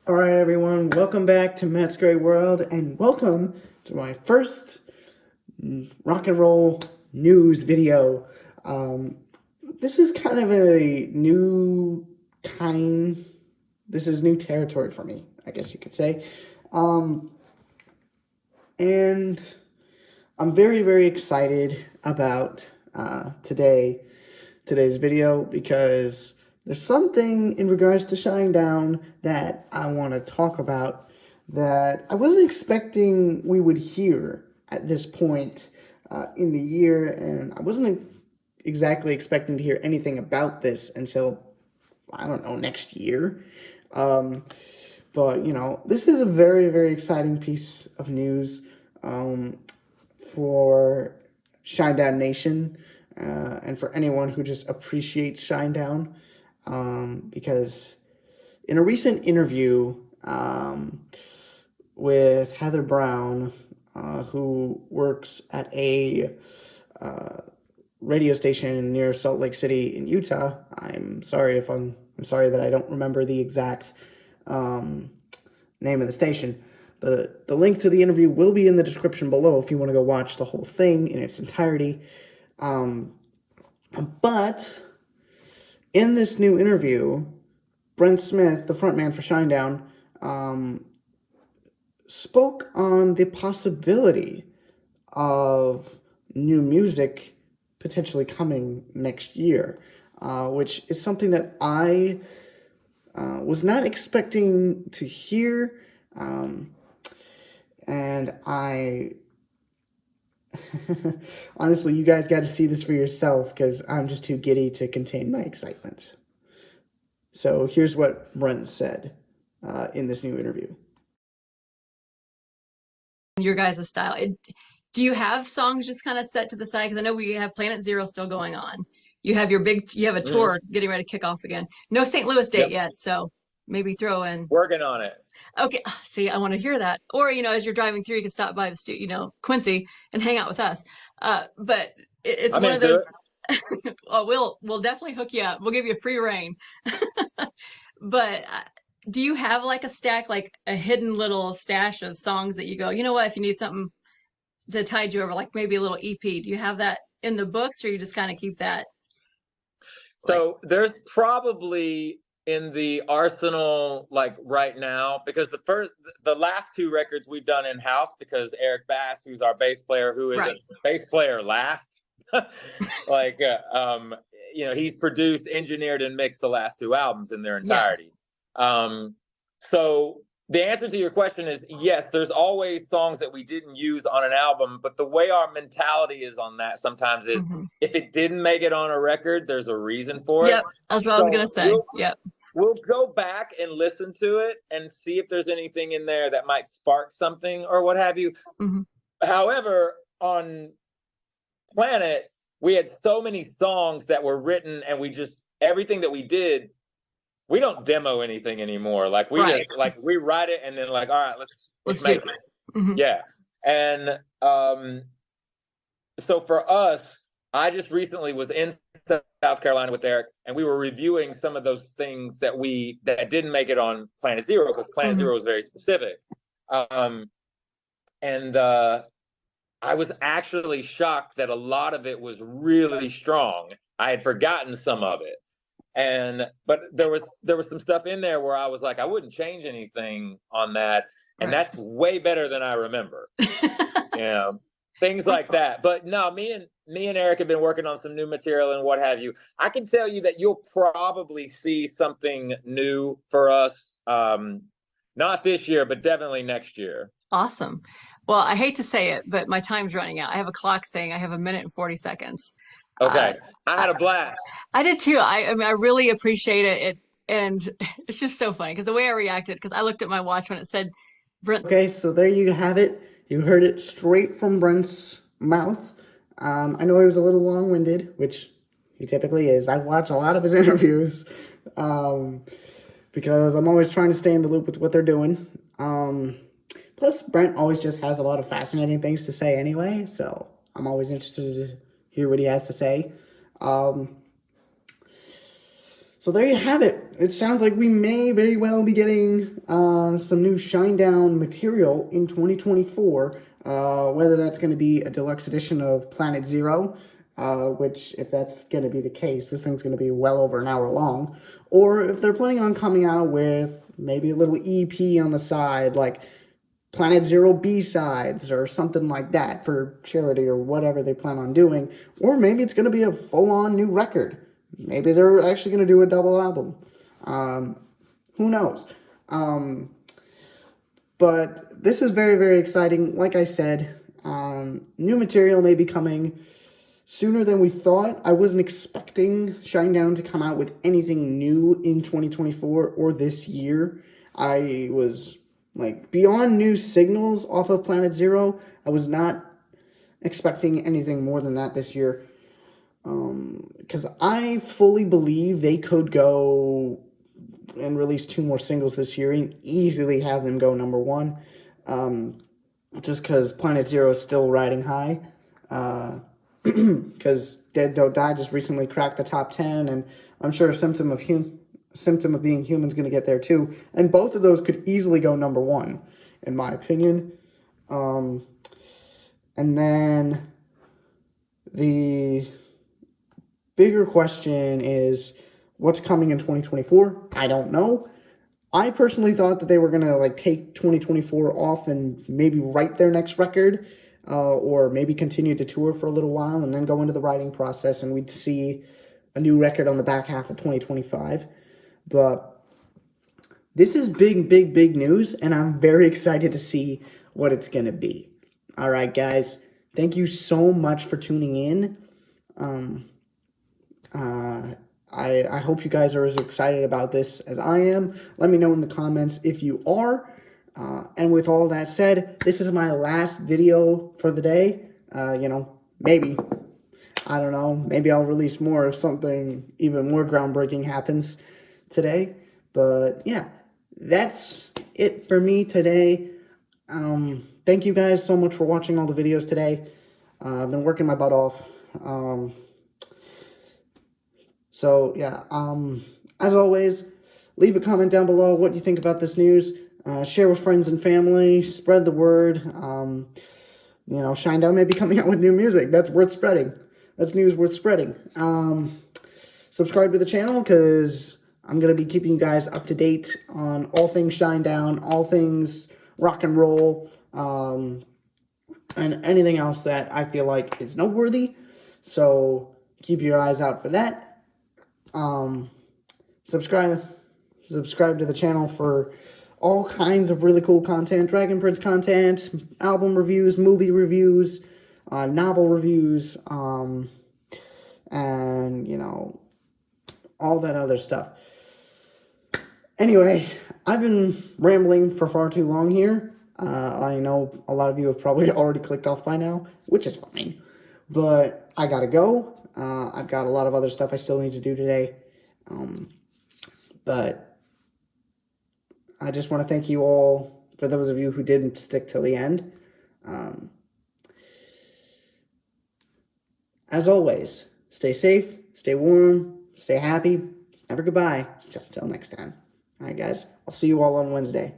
All right, everyone, welcome back to Matt's Great World, and welcome to my first rock and roll news video. This is kind of a this is new territory for me, I guess you could say. And I'm very, very excited about today's video because there's something in regards to Shinedown that I want to talk about that I wasn't expecting we would hear at this point in the year, and I wasn't exactly expecting to hear anything about this until, I don't know, next year. But, you know, this is a very, very exciting piece of news for Shinedown Nation and for anyone who just appreciates Shinedown. Because in a recent interview with Heather Brown, who works at a radio station near Salt Lake City in Utah, I'm sorry that I don't remember the exact name of the station, but the link to the interview will be in the description below if you want to go watch the whole thing in its entirety. But in this new interview, Brent Smith, the frontman for Shinedown, spoke on the possibility of new music potentially coming next year, which is something that I was not expecting to hear, and I honestly, you guys got to see this for yourself because I'm just too giddy to contain my excitement. So here's what Brent said in this new interview. Your guys' style. Do you have songs just kind of set to the side? Because I know we have Planet Zero still going on. You have a tour getting ready to kick off again. No St. Louis date yet, so maybe throw in. Working on it. Okay, see, I want to hear that. Or, as you're driving through, you can stop by the studio, Quincy, and hang out with us. But it's I'm one of those. Well, we'll definitely hook you up. We'll give you free reign. But do you have like a stack, like a hidden little stash of songs that you go, you know what, if you need something to tide you over, like maybe a little EP, do you have that in the books, or you just kind of keep that? So there's probably in the arsenal, like right now, because the last two records we've done in house, because Eric Bass, who's our bass player, who is a bass player, laughed. He's produced, engineered, and mixed the last two albums in their entirety. So the answer to your question is yes, there's always songs that we didn't use on an album, but the way our mentality is on that sometimes is if it didn't make it on a record, there's a reason for it. Yep, that's what I was going to say. We'll go back and listen to it and see if there's anything in there that might spark something or what have you. However, on Planet, we had so many songs that were written, and everything that we did, we don't demo anything anymore. Like we write it and then like, all right, let's make it. Yeah. And so for us, I just recently was in South Carolina with Eric, and we were reviewing some of those things that didn't make it on Planet Zero, because Planet Zero is very specific. I was actually shocked that a lot of it was really strong. I had forgotten some of it. But there was some stuff in there where I was like, I wouldn't change anything on that. And that's way better than I remember. Things like that. But no, me and Eric have been working on some new material and what have you. I can tell you that you'll probably see something new for us. Not this year, but definitely next year. Awesome. Well, I hate to say it, but my time's running out. I have a clock saying I have 1 minute and 40 seconds. Okay. I had a blast. I did too. I mean, I really appreciate it. And it's just so funny because the way I reacted, because I looked at my watch when it said Brent. Okay, so there you have it. You heard it straight from Brent's mouth. I know he was a little long-winded, which he typically is. I watch a lot of his interviews because I'm always trying to stay in the loop with what they're doing. Plus, Brent always just has a lot of fascinating things to say anyway, so I'm always interested to hear what he has to say. So there you have it. It sounds like we may very well be getting some new Shinedown material in 2024, whether that's going to be a deluxe edition of Planet Zero, which, if that's going to be the case, this thing's going to be well over an hour long, or if they're planning on coming out with maybe a little EP on the side, like Planet Zero B-sides or something like that for charity or whatever they plan on doing, or maybe it's going to be a full-on new record. Maybe they're actually going to do a double album. Who knows? But this is very, very exciting. Like I said, new material may be coming sooner than we thought. I wasn't expecting Shinedown to come out with anything new in 2024 or this year. I was like beyond new signals off of Planet Zero. I was not expecting anything more than that this year. Because I fully believe they could go and release 2 more singles this year and easily have them go number 1. Just because Planet Zero is still riding high. Because Dead Don't Die just recently cracked the top 10, and I'm sure Symptom of Being Human is going to get there too. And both of those could easily go number 1, in my opinion. And then the bigger question is, what's coming in 2024? I don't know. I personally thought that they were going to like take 2024 off and maybe write their next record, or maybe continue to tour for a little while and then go into the writing process, and we'd see a new record on the back half of 2025. But this is big, big, big news, and I'm very excited to see what it's going to be. All right, guys. Thank you so much for tuning in. I hope you guys are as excited about this as I am. Let me know in the comments if you are. And with all that said, this is my last video for the day. Maybe. I don't know. Maybe I'll release more if something even more groundbreaking happens today. But yeah, that's it for me today. Thank you guys so much for watching all the videos today. I've been working my butt off. So yeah, as always, leave a comment down below what you think about this news. Share with friends and family. Spread the word. Shinedown may be coming out with new music. That's worth spreading. That's news worth spreading. Subscribe to the channel because I'm going to be keeping you guys up to date on all things Shinedown, all things rock and roll, and anything else that I feel like is noteworthy. So keep your eyes out for that. Subscribe to the channel for all kinds of really cool content, Dragon Prince content, album reviews, movie reviews, novel reviews, and, all that other stuff. Anyway, I've been rambling for far too long here. I know a lot of you have probably already clicked off by now, which is fine, but I gotta go. I've got a lot of other stuff I still need to do today, but I just want to thank you all for those of you who didn't stick till the end. As always, stay safe, stay warm, stay happy. It's never goodbye. It's just till next time. All right, guys. I'll see you all on Wednesday.